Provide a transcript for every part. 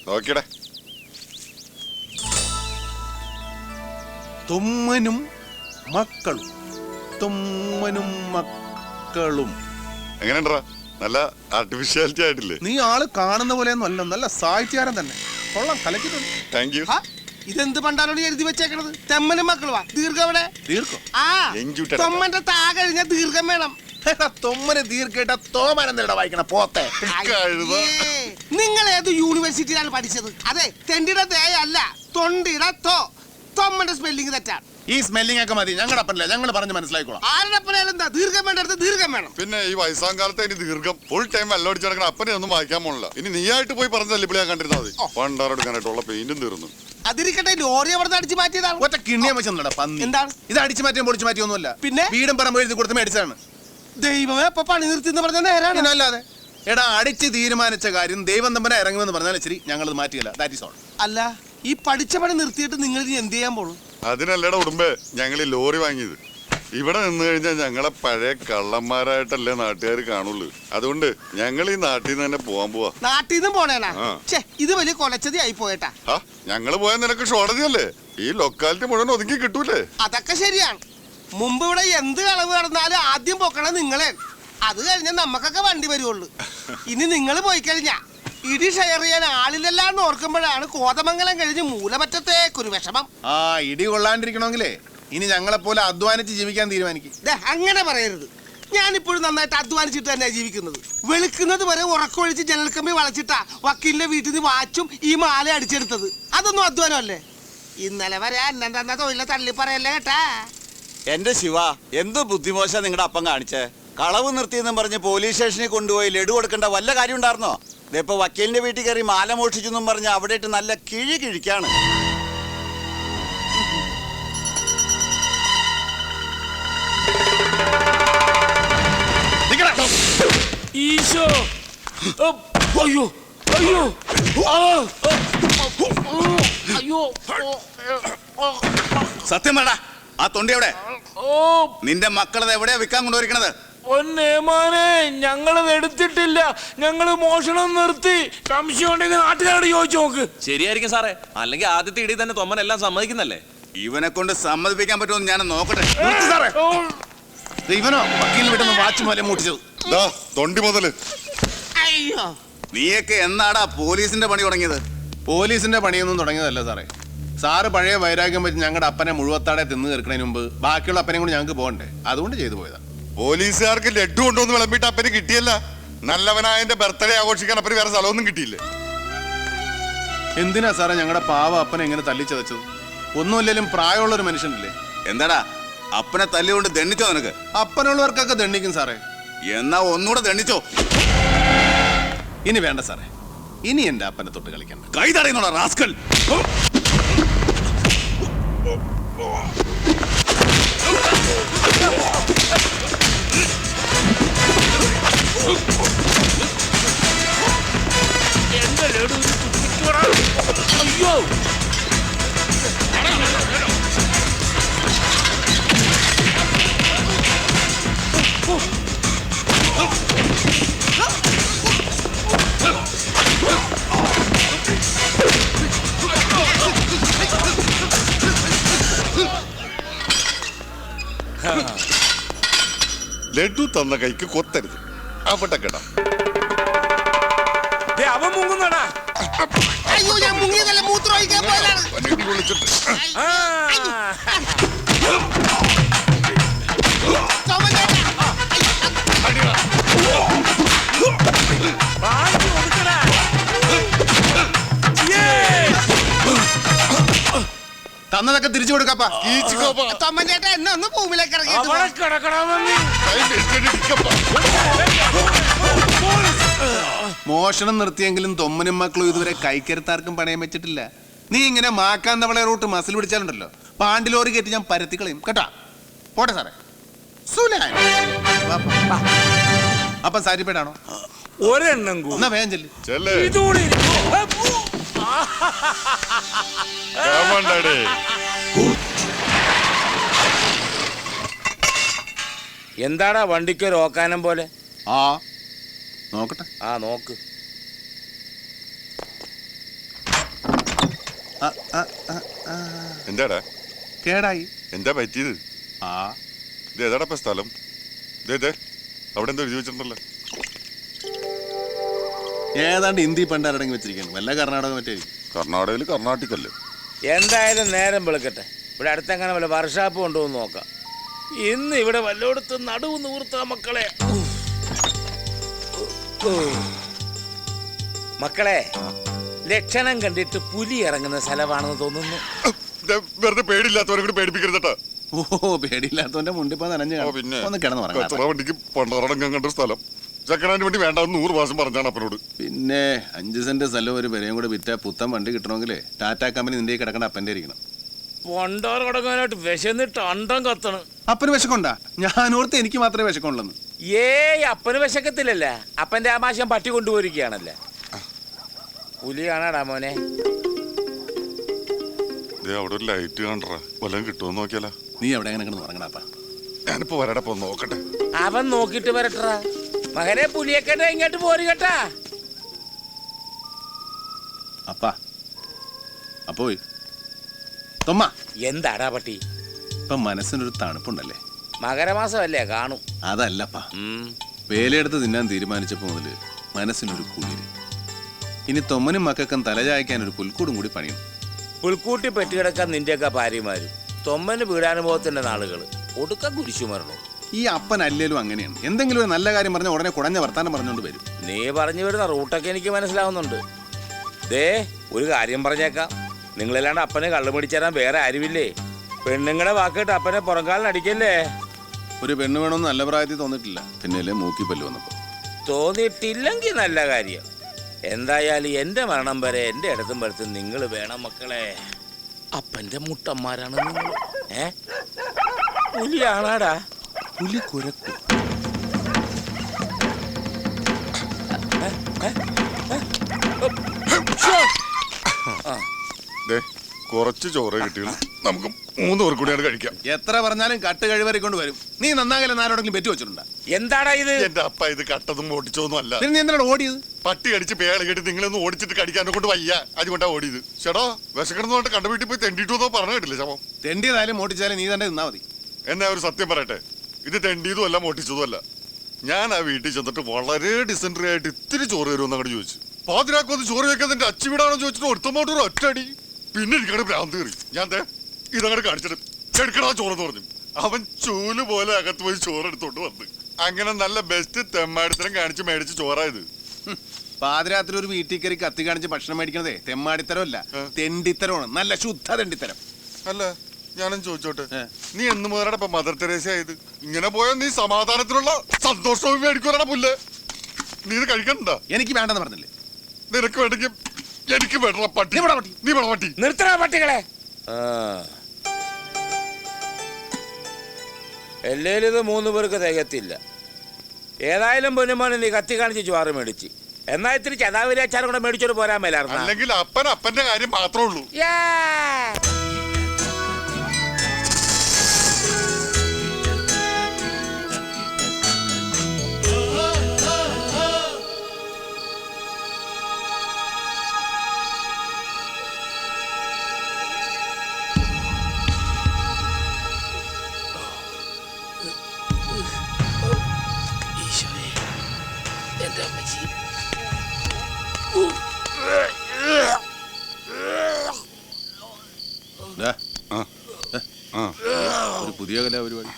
നോക്കിയടേ. തുമ്മനും മക്കളും തുമ്മനും മക്കളും എങ്ങനെയുണ്ടാ? നല്ല ആർട്ടിഫിഷ്യാലിറ്റി ആയിട്ടില്ലേ? നീ ആള് കാണുന്ന പോലെയൊന്നും അല്ല, നല്ല സാഹിത്യകാരൻ തന്നെ. കൊള്ളാം, കലക്കിട്ടുണ്ട്. Thank you. ഇതെന്ത് പണ്ടാലോട് എഴുതി വെച്ചേക്കണത്? തെമ്മനും മക്കളുവാ. ദീർഘം എവിടെ? ദീർഘം തൊമ്മന്റെ താ കഴിഞ്ഞ ദീർഘം വേണം. തൊമ്മന് ദീർഘ തോമനെന്താ വായിക്കണ പോത്തെ. നിങ്ങൾ ഏത് യൂണിവേഴ്സിറ്റിയിലാണ് പഠിച്ചത്? അതെ, തെണ്ടിയുടെ തേ അല്ല, തൊണ്ടിയുടെ തോ. തൊമ്മന്റെ സ്പെല്ലിംഗ് തെറ്റാണ്. ഈ സ്മെല്ലിംഗ് ഒക്കെ മതി, ഞങ്ങളുടെ അപ്പനല്ലേ, ഞങ്ങൾ പറഞ്ഞ് മനസ്സിലായിക്കോളാം. ആരുടെ അപ്പനായാലും എന്താ ദീർഘം വേണ്ടടുത്ത് ദീർഘം വേണം. പിന്നെ ഈ വയസ്സാം കാലത്ത് ഇനി ദീർഘം ഫുൾ ടൈം വെള്ളമടിച്ച് നടക്കണ അപ്പനെ ഒന്നും വായിക്കാൻ പോണില്ല. ഇനി നീയായിട്ട് പോയി പറഞ്ഞല്ലേ ഇപ്പോൾ ഞാൻ കണ്ടിരുന്നാൽ മതി. പണ്ടാറെടുക്കാനായിട്ടുള്ള പെയിന്റും തീർന്നു. അതിരിക്കട്ടെ, ലോറി അവിടെ അടിച്ചു മാറ്റിയതാണ്. ഒറ്റ കിണ്ണിയ വെച്ചാ പന്നി. എന്താണ് ഇത്? അടിച്ചു മാറ്റിയും പൊളിച്ചു മാറ്റിയൊന്നുമല്ല, പിന്നെ വീടും പറമ്പ് എഴുതി കൊടുത്ത് മേടിച്ചാണ്. ദൈവമേ, അപ്പൊ പണി നിർത്തി എന്ന് പറഞ്ഞ നേരാണ്. അല്ലാതെ എടാ, അടിച്ച് തീരുമാനിച്ച കാര്യം ദൈവം തമ്പനെ ഇറങ്ങുമെന്ന് പറഞ്ഞാൽ ശരി, ഞങ്ങളത് മാറ്റിയല്ല. That is all. അല്ല, ഈ പഠിച്ച പണി നിർത്തിയിട്ട് നിങ്ങൾ ഇനി എന്ത് ചെയ്യാൻ പോണു? അതിനല്ലട ഉടുമ്പേ ഞങ്ങൾ ഈ ലോറി വാങ്ങിയത്. ഇവിടെ നിന്ന് കഴിഞ്ഞാൽ ഞങ്ങളെ പഴയ കള്ളന്മാരായിട്ടല്ലേ നാട്ടുകാർ കാണുള്ളൂ. അതുകൊണ്ട് ഞങ്ങൾ ഈ നാട്ടിൽ നിന്ന് തന്നെ പോവാൻ പോവാ. നാട്ടിൽ നിന്നും പോണേനാ? ഇത് വലിയ കൊലച്ചതി ആയി പോയേട്ടാ. ഞങ്ങള് പോയാൽ നിനക്ക് ഷോർട്ടേജല്ലേ? ഈ ലൊക്കാലിറ്റി മുഴുവൻ ഒതുക്കി കിട്ടൂലേ? അതൊക്കെ ശരിയാണ്. മുമ്പ് ഇവിടെ എന്ത് കളവ് നടന്നാലും ആദ്യം പൊക്കണം നിങ്ങളെ. അത് കഴിഞ്ഞാൽ നമ്മക്കൊക്കെ വണ്ടി വരുവുള്ളൂ. ഇനി നിങ്ങൾ പോയി കഴിഞ്ഞാ ഇടി ഷെയർ ചെയ്യാൻ ആളില്ലെല്ലാന്ന് ഓർക്കുമ്പോഴാണ് കോതമംഗലം കഴിഞ്ഞ് മൂലമറ്റത്തേക്കൊരു വിഷമം. ഇടി കൊള്ളാണ്ടിരിക്കണമെങ്കിലേ ഇനി ഞങ്ങളെ പോലെ അധ്വാനിച്ച് ജീവിക്കാൻ തീരുമാനിക്കും. അങ്ങനെ പറയരുത്. ഞാനിപ്പോഴും നന്നായിട്ട് അധ്വാനിച്ചിട്ട് തന്നെയാണ് ജീവിക്കുന്നത്. വെളുക്കുന്നത് വരെ ഉറക്കൊഴിച്ച് ജനൽക്കമ്പി വളച്ചിട്ടാ വക്കീലിന്റെ വീട്ടിൽ നിന്ന് വാച്ചും ഈ മാല അടിച്ചെടുത്തത്. അതൊന്നും അധ്വാനമല്ലേ? ഇന്നലെ വരെ അന്നം തന്ന തൊഴിലെ തള്ളി പറയല്ലേ കേട്ടാ. എന്റെ ശിവ, എന്ത് ബുദ്ധിമോശ നിങ്ങളുടെ അപ്പം കാണിച്ചേ. കളവ് നിർത്തിയെന്നും പറഞ്ഞ് പോലീസ് സ്റ്റേഷനിൽ കൊണ്ടുപോയി ലഡു കൊടുക്കേണ്ട വല്ല കാര്യം ഉണ്ടായിരുന്നോ? ഇതിപ്പോ വക്കീലിന്റെ വീട്ടിൽ കയറി മാല മോഷിച്ചെന്നും പറഞ്ഞ് അവിടെ ഇട്ട് നല്ല കിഴി കിഴിക്കാണ്. ഈശോ, അയ്യോ അയ്യോ അയ്യോ. സത്യം വേടാ, ആ തൊണ്ടി എവിടെ? നിന്റെ മക്കളത് എവിടെയാ വിൽക്കാൻ കൊണ്ടുവരിക്കണത്? ഒന്നേമാനെ, ഞങ്ങളത് എടുത്തിട്ടില്ല. ഞങ്ങള് മോഷണം നിർത്തി. സംശയം ഉണ്ടെങ്കിൽ നാട്ടുകാരോട് ചോദിച്ചു നോക്ക്. ശരിയായിരിക്കും സാറേ, അല്ലെങ്കിൽ ആദ്യത്തെ ഇടി തന്നെ തൊമ്മനെല്ലാം സമ്മതിക്കുന്നല്ലേ. ഇവനെ കൊണ്ട് സമ്മതിപ്പിക്കാൻ പറ്റുമോ ഞാൻ നോക്കട്ടെ. ഇവനോ വക്കീലിന് വിട്ടുന്ന വാച്ച് മൂലം മൂട്ടിച്ചത്? തൊണ്ടി മുതല്. അയ്യോ, നീയൊക്കെ എന്നാടാ പോലീസിന്റെ പണി തുടങ്ങിയത്? പോലീസിന്റെ പണിയൊന്നും തുടങ്ങിയതല്ല സാറേ. സാറ് പഴയ വൈരാഗ്യം വെച്ച് ഞങ്ങളുടെ അപ്പനെ മുഴുവത്താടെ തിന്ന് തീർക്കുന്നതിന് മുമ്പ് ബാക്കിയുള്ള അപ്പനെ കൂടി ഞങ്ങൾക്ക് പോകണ്ടേ, അതുകൊണ്ട് ചെയ്തു പോയതാ. പോലീസുകാർക്ക് ലഡു കൊണ്ടുവന്ന് വിളമ്പിട്ട് അപ്പന് കിട്ടിയല്ല. നല്ലവനായ എന്റെ ബർത്ത്ഡേ ആഘോഷിക്കാൻ അപ്പന് വേറെ സ്ഥലമൊന്നും കിട്ടിയില്ലേ? എന്തിനാ സാറേ ഞങ്ങളുടെ പാവ അപ്പനെ എങ്ങനെ തല്ലിച്ചതച്ചത്? ഒന്നുമില്ലേലും പ്രായമുള്ളൊരു മനുഷ്യനില്ലേ. എന്താടാ അപ്പനെ തല്ലിക്കൊണ്ട് ദണ്ണിച്ചോ നിനക്ക്? അപ്പനുള്ളവർക്കൊക്കെ ദണ്ണിക്കും സാറേ. എന്നാ ഒന്നുകൂടെ ദണ്ണിച്ചോ. ഇനി വേണ്ട സാറേ, ഇനി എന്റെ അപ്പനെ തൊട്ട് കളിക്കണ്ട. കൈ തടയുന്നോടാ റാസ്കൽ. അയ്യോ, ലഡു തന്ന കൈക്ക് കൊത്തരുത്. അവിടെ കേടാ. അവൻ മുങ്ങുന്നടാ. അയ്യോ, ഞാൻ മുങ്ങിയതല്ല, മൂത്രം ഒഴിക്കാൻ പോയതാണ്. തന്നതൊക്കെ തിരിച്ചു കൊടുക്കാപ്പാ. തൊമ്മൻചേട്ടാ എന്നെ ഒന്ന് ഭൂമിയിലേക്ക് ഇറങ്ങിയിട്ട് മോഷണം നിർത്തിയെങ്കിലും തൊമ്മനും മക്കളും ഇതുവരെ കൈക്കരുത്താർക്കും പണയം വെച്ചിട്ടില്ല. നീ ഇങ്ങനെ മാക്കാൻ തവളെ റൂട്ട് മസിൽ പിടിച്ചാലുണ്ടല്ലോ, പാണ്ടിലോറി കയറ്റി ഞാൻ പരത്തിക്കളയും കേട്ടാ. പോട്ടെ സാറേ. അപ്പം സാരിപ്പേടാണോ? ഒരെണ്ണം എന്നാ വേഗം ചെല്ല്. എന്താടാ വണ്ടിക്ക് ഒരു ഓക്കാനം പോലെ? ആ നോക്കട്ടെ. നോക്ക്. എന്താടാ കേടായി. എന്താ പറ്റിയത്? ആ ഇത് ഏതാടാ സ്ഥലം? ഇതേ അവിടെ എന്തോ എഴുതി വെച്ചിട്ടുണ്ടല്ലോ. ഏതാണ്ട് ഹിന്ദി പണ്ടാരടങ്ങി വെച്ചിരിക്കുന്നു. വല്ല കർണാടക മറ്റേ. കർണാടകയിൽ കർണാട്ടിക്കല്ലേ. എന്തായാലും നേരം വെളുക്കട്ടെ. ഇവിടെ അടുത്തെങ്ങനെ വല്ല വർഷാപ്പ് കൊണ്ടുവന്ന് നോക്കാം. ഇന്ന് ഇവിടെ വല്ലോടത്ത് നടുവ് നൂർത്ത മക്കളെ. മക്കളെ, ലക്ഷണം കണ്ടിട്ട് പുലി ഇറങ്ങുന്ന സ്ഥലമാണെന്ന് തോന്നുന്നു. വെറുതെ പേടിയില്ലാത്തവരെ കൂടി പേടിപ്പിക്കരുതട്ടാ. ഓ, പേടിയില്ലാത്തവന്റെ മുണ്ടിപ്പോ നനഞ്ഞു പിന്നെ ഒന്ന് കിടന്നു പറഞ്ഞു. കച്ചറ വണ്ടിക്ക് പണ്ടാറടങ്കം കണ്ട സ്ഥലം ചെക്കനാൻ വേണ്ടി വേണ്ട 100 പ്രാവശ്യം പറഞ്ഞാണ് അപ്പനോട്. പിന്നെ 5 സെന്റ് സ്ഥലം ഒരു പെരയും കൂടെ വിറ്റാ പുത്തൻ വണ്ടി കിട്ടണമെങ്കിൽ ടാറ്റ കമ്പനി നിന്റെ കിടക്കണ അപ്പന്റെ ഇരിക്കണം. പണ്ടാറ് കിടക്കാനായിട്ട് വിശന്നിട്ട് അണ്ടം കത്തണ്. അപ്പന് വിശക്കുണ്ടാ? ഞാനോർത്ത് എനിക്ക് മാത്രമേ വിശക്കുള്ളൂ. ഏയ്, അപ്പന് വിശക്കത്തില്ലല്ല. അപ്പന്റെ ആമാശം പട്ടി കൊണ്ടുപോയിരിക്കുകയാണല്ലേ. പുലിയാണാടാ മോനെ. അവിടെ ഒരു ലൈറ്റ് കാണാ, വല്ലതും കിട്ടുമെന്ന് നോക്കിയാലോ. നീ എവിടെ എങ്ങനെ കിടന്ന് ഉറങ്ങണപ്പാ? ഞാനിപ്പോ വരടപ്പോ നോക്കട്ടെ. അവൻ നോക്കിട്ട് വരട്ടാ. മകനെ, പുലിയെക്കട്ടെ ഇങ്ങോട്ട് പോരി കേട്ടാ. അപ്പാ അപ്പോയി തൊമ്മ. എന്താടാ പട്ടി? ഇപ്പൊ മനസ്സിനൊരു തണുപ്പുണ്ടല്ലേ? മകരമാസമല്ലേ, കാണും. അതല്ലപ്പാ, വേലയെടുത്ത് തിന്നാൻ തീരുമാനിച്ചപ്പോ മുതല് മനസ്സിനൊരു കുളിര്. ഇനി തൊമ്മനും മക്കൾക്കും തലചായ്ക്കാൻ ഒരു പുൽക്കൂടും കൂടി പണിയണം. പുൽക്കൂട്ടി പെറ്റുകിടക്കാൻ നിന്റെയൊക്കെ ഭാര്യമാരും തൊമ്മന് വീടാനുഭവത്തിന്റെ നാളുകള് ഒടുക്ക കുരിശു മരണു. ഈ അപ്പൻ അല്ലേലും അങ്ങനെയാണ്. എന്തെങ്കിലും ഒരു നല്ല കാര്യം പറഞ്ഞ ഉടനെ കുടഞ്ഞ വർത്താനം പറഞ്ഞുകൊണ്ട് വരും. നീ പറഞ്ഞു വരുന്ന റൂട്ടൊക്കെ എനിക്ക് മനസ്സിലാവുന്നുണ്ട്. ദേ, ഒരു കാര്യം പറഞ്ഞേക്കാം. നിങ്ങളല്ലാണ്ട് അപ്പനെ കള്ളു പിടിച്ചേരാൻ വേറെ ആരുമില്ലേ. പെണ്ണുങ്ങളെ വാക്കിട്ട് അപ്പനെ പുറംകാലിനടിക്കല്ലേ. ഒരു പെണ്ണ് വേണമെന്ന് നല്ല പ്രായത്തിൽ തോന്നിട്ടില്ല. പിന്നെയല്ലേ മൂക്കി പല്ല് വന്നപ്പോ. തോന്നിയിട്ടില്ലെങ്കിൽ നല്ല കാര്യം. എന്തായാലും എന്റെ മരണം വരെ എന്റെ ഇടത്തും പടുത്തും നിങ്ങൾ വേണം മക്കളെ. അപ്പന്റെ മുട്ടന്മാരാണ് നിങ്ങൾ. പുലിയാണാടാ. പുലി കുരക്കും. കുറച്ച് ചോറ് കിട്ടിയുള്ളൂ. നമുക്ക് 3 പേർ കൂടിയാണ് കഴിക്കാം. എത്ര പറഞ്ഞാലും കട്ട് കഴിവറി കൊണ്ട് വരും. നീ നന്നാകലെ ആരോടെങ്കിലും പെറ്റു വെച്ചിട്ടുണ്ടാ? എന്താടാ ഇത്? എന്റെ അപ്പ ഇത് കട്ടതും ഓടിച്ചൊന്നും അല്ല. പിന്നെ നീ എന്തിനാണ് ഓടിയത്? പട്ടി കടിച്ച് പേള കേട്ട് നിങ്ങളൊന്ന് ഓടിച്ചിട്ട് കടിക്കാനെ കൊണ്ട് വയ്യ, അതുകൊണ്ടാ ഓടിയത്. ചേട്ടോ, വിശക്കണമെന്ന് കണ്ട വീട്ടിൽ പോയി തെണ്ടിട്ടു പറഞ്ഞു കേട്ടില്ലേ ശവം? തെണ്ടിയതായാലും മോട്ടിച്ചാലും നീ തന്നെ നിന്നാ മതി. എന്നാ ഒരു സത്യം പറയട്ടെ, ഇത് തെണ്ടിയതും അല്ല മോട്ടിച്ചതും അല്ല. ഞാൻ ആ വീട്ടിൽ ചെന്നിട്ട് വളരെ ഡിസെൻട്രി ആയിട്ട് ഇത്തിരി ചോറ് തരുമെന്ന് അങ്ങോട്ട് ചോദിച്ചു. പാതിരാക്കൊന്ന് ചോറ് വെക്കാൻ എന്റെ അച്ഛൻ വീടാണോ ചോദിച്ചിട്ട് ഒരുത്തമോട്ട് ഒരു ഒറ്റടി. പിന്നെ എനിക്കവിടെ ഭ്രാന്ത് കയറി. ഞാൻ ഇതങ്ങോട്ട് കാണിച്ചിട്ട് എടുക്കടാ ചോറെന്ന് പറഞ്ഞു. അവൻ ചൂല് പോലെ അകത്ത് പോയി ചോറ് എടുത്തോണ്ട് വന്ന്. അങ്ങനെ നല്ല ബെസ്റ്റ് തെമ്മാടിത്തരം കാണിച്ച് മേടിച്ച് ചോറായത്. പാതിരാത്രി ഒരു വീട്ടിൽ കയറി കത്തി കാണിച്ച് ഭക്ഷണം മേടിക്കണതേ തെമ്മാടിത്തരമല്ല, തെണ്ടിത്തരമാണ്. നല്ല ശുദ്ധ തെണ്ടിത്തരം. അല്ല, ഞാനും ചോദിച്ചോട്ടെ, നീ എന്ന് മുതലാണ് ഇപ്പൊ മദർ തെരേസ ആയത്? ഇങ്ങനെ പോയാൽ നീ സമാധാനത്തിലുള്ള സന്തോഷവും മേടിക്കൂടാ പുല്ല്. നീ ഇത് കഴിക്കണ്ട. എനിക്ക് വേണ്ടെന്ന് പറഞ്ഞില്ലേ? നിനക്ക് വേണ്ടെങ്കിൽ എനിക്ക് വേണ്ട പട്ടി. നീ വേണ പട്ടി. നിർത്തണ പട്ടികളെ. എല്ലേലും ഇത് 3 പേർക്ക് തികത്തില്ല. ഏതായാലും പൊന്നുമോനെ നീ കത്തി കാണിച്ച് ചോറ് മേടിച്ച്. എന്നാ ഇത്തിരി ചതാവിരി അച്ചാറും കൂടെ മേടിച്ചോട് പോരാൻ മേലായിരുന്നു. അല്ലെങ്കിൽ അപ്പന്റെ കാര്യം മാത്രമേ ഉള്ളൂ. ഒരു പുതിയ കലാപരിപാടി.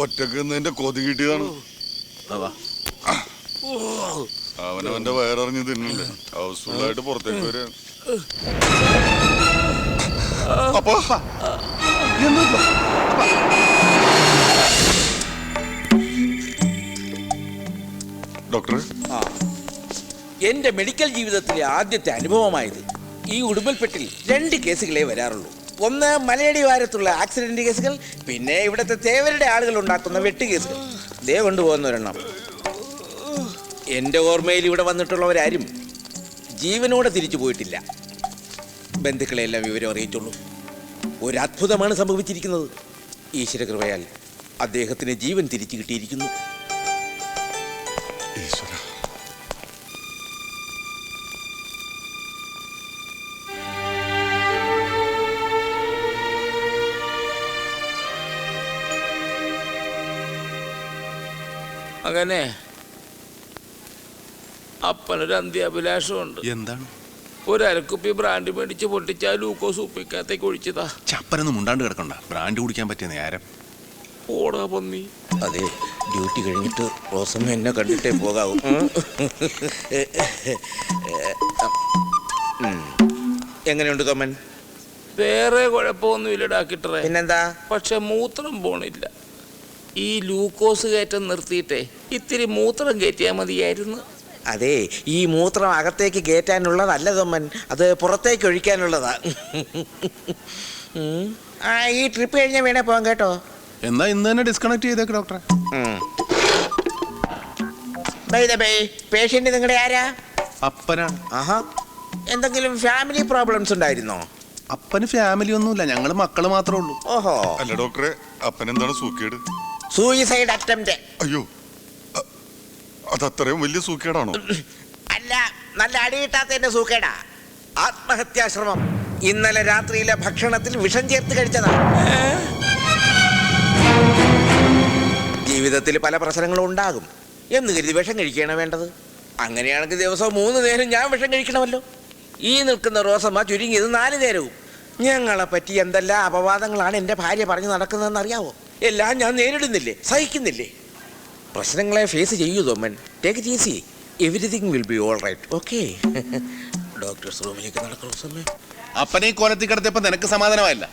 ഒറ്റക്ക് നിന്റെ കൊതി കിട്ടിയതാണ്. അവനവന്റെ വയറിറങ്ങി തിന്നണ്ടേ, ഹൗസ്ഫുള്ളായിട്ട് പുറത്തേക്ക് വരിക. അപ്പൊ ഡോക്ടർ, എന്റെ മെഡിക്കൽ ജീവിതത്തിലെ ആദ്യത്തെ അനുഭവമായത്. ഈ ഉടുമ്പൽപ്പെട്ടിൽ 2 കേസുകളെ വരാറുള്ളൂ. ഒന്ന് മലയടി വാരത്തുള്ള ആക്സിഡന്റ് കേസുകൾ, പിന്നെ ഇവിടുത്തെ തേവരുടെ ആളുകൾ ഉണ്ടാക്കുന്ന വെട്ട് കേസുകൾ. ദേ കൊണ്ടുപോകുന്ന ഒരെണ്ണം. എൻ്റെ ഓർമ്മയിൽ ഇവിടെ വന്നിട്ടുള്ളവരാരും ജീവനോടെ തിരിച്ചു പോയിട്ടില്ല. ബന്ധുക്കളെല്ലാം വിവരം അറിയിച്ചുള്ളൂ. ഒരു അത്ഭുതമാണ് സംഭവിച്ചിരിക്കുന്നത്. ഈശ്വരകൃപയാൽ അദ്ദേഹത്തിന് ജീവൻ തിരിച്ചു കിട്ടിയിരിക്കുന്നു. അങ്ങനെ അപ്പനൊരു അന്ത്യാഭിലാഷമുണ്ട്. എന്താണ്? ഒരു അരക്കുപ്പി ബ്രാൻഡ് മേടിച്ച് പൊട്ടിച്ചാൽ ലൂക്കോസ് ഉപ്പിക്കകത്തേക്ക് ഒഴിച്ചതാ. ചപ്പനൊന്നും മുണ്ടാണ്ട് കിടക്കണ്ട. ബ്രാൻഡ് കുടിക്കാൻ പറ്റിയ നേരം. ഓടാ പന്നി. അതെ, ഡ്യൂട്ടി കഴിഞ്ഞിട്ട് റോസമ്മ എന്നെ കണ്ടിട്ടേ പോകാവൂ. എങ്ങനെയുണ്ട് കമ്മൻ? വേറെ കുഴപ്പമൊന്നുമില്ല ഡാക്ടറെ. പിന്നെന്താ? പക്ഷെ മൂത്രം പോണില്ല. ഈ ലൂക്കോസ് കയറ്റം നിർത്തിയിട്ടേ ഇത്തിരി മൂത്രം കയറ്റിയാൽ മതിയായിരുന്നു. അതെ, ഈ മൂത്രം അകത്തേക്ക് കയറ്റാനുള്ളതല്ല തൊമ്മൻ, അത് പുറത്തേക്ക് ഒഴിക്കാനുള്ളതാ. ഈ ട്രിപ്പ് കഴിഞ്ഞാൽ വേണേ പോകാം കേട്ടോ. എന്നാ ഇന്ന് തന്നെ ഡിസ്കണക്ട് ചെയ്തേക്ക് ഡോക്ടറെ. പേഷ്യന്റ് നിങ്ങളുടെ ആരാ? അപ്പനാണ്. ആഹാ, എന്തെങ്കിലും ഫാമിലി പ്രോബ്ലംസ് ഉണ്ടായിരുന്നോ? അപ്പന് ഫാമിലി ഒന്നുമില്ല, ഞങ്ങള് മക്കള് മാത്രമേ ഉള്ളൂ. ഓഹോ. അല്ല ഡോക്ടറെ, അപ്പനെന്താണ് സൂക്കേട്? Suicide attempt. അയ്യോ, അതത്രയും വലിയ സൂക്കേടാണോ? അല്ല, നല്ല അടിയിട്ടാത്തതിന്റെ സൂക്കേടാ. ആത്മഹത്യാശ്രമം. ഇന്നലെ രാത്രിയിലെ ഭക്ഷണത്തിൽ വിഷം ചേർത്ത് കഴിച്ചതാ. ജീവിതത്തിൽ പല പ്രശ്നങ്ങളും ഉണ്ടാകും എന്ന് കരുതി വിഷം കഴിക്കുകയാണ് വേണ്ടത്. അങ്ങനെയാണെങ്കിൽ ദിവസവും 3 നേരം ഞാൻ വിഷം കഴിക്കണമല്ലോ. ഈ നിൽക്കുന്ന റോസമ്മ ചുരുങ്ങിയത് 4 നേരവും. ഞങ്ങളെ പറ്റി എന്തെല്ലാം അപവാദങ്ങളാണ് എൻ്റെ ഭാര്യ പറഞ്ഞു നടക്കുന്നതെന്ന് അറിയാവോ? എല്ലാം ഞാൻ നേരിടുന്നില്ലേ, സഹിക്കുന്നില്ലേ? പ്രശ്നങ്ങളെ ഫേസ് ചെയ്യൂ Thoman. Take it easy. Everything will be all right. Okay. Doctor's റൂമിലേക്ക് നടക്കുന്ന സമയം അപ്പനെ ഈ കോലത്തിൽ കിടത്തിയപ്പോ നിനക്ക് സമാധാനമായില്ല.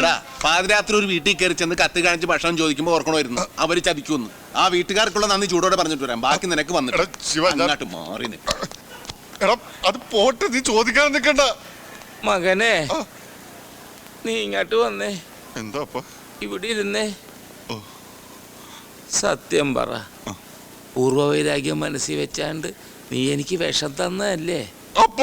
എടാ, പാതിരാത്രി ഒരു വീട്ടിൽ കയറി ചെന്ന് കത്ത് കാണിച്ച് ഭക്ഷണം ചോദിക്കുമ്പോ ഓർക്കണമായിരുന്നു അവര് ചതിക്കുമെന്ന്. ആ വീട്ടുകാർക്കുള്ള നന്ദി ചൂടോടെ പറഞ്ഞിട്ട് വരാം. ബാക്കി നിനക്ക് വന്നിട്ട് അങ്ങോട്ട് മാറി നിൽക്കും. എടാ, അത് പോട്ടെ, നീ ചോദിക്കാൻ നിൽക്കണ്ട. മകനെ, നീ ഇങ്ങോട്ട് വന്നേ. എന്താ അപ്പ? ഇവിടെ ഇരുന്നേ. സത്യം പറ, പൂർവ്വവൈരാഗ്യം മനസ്സിൽ വെച്ചാണ്ട് നീ എനിക്ക് വിഷം തന്നതല്ലേ? അപ്പ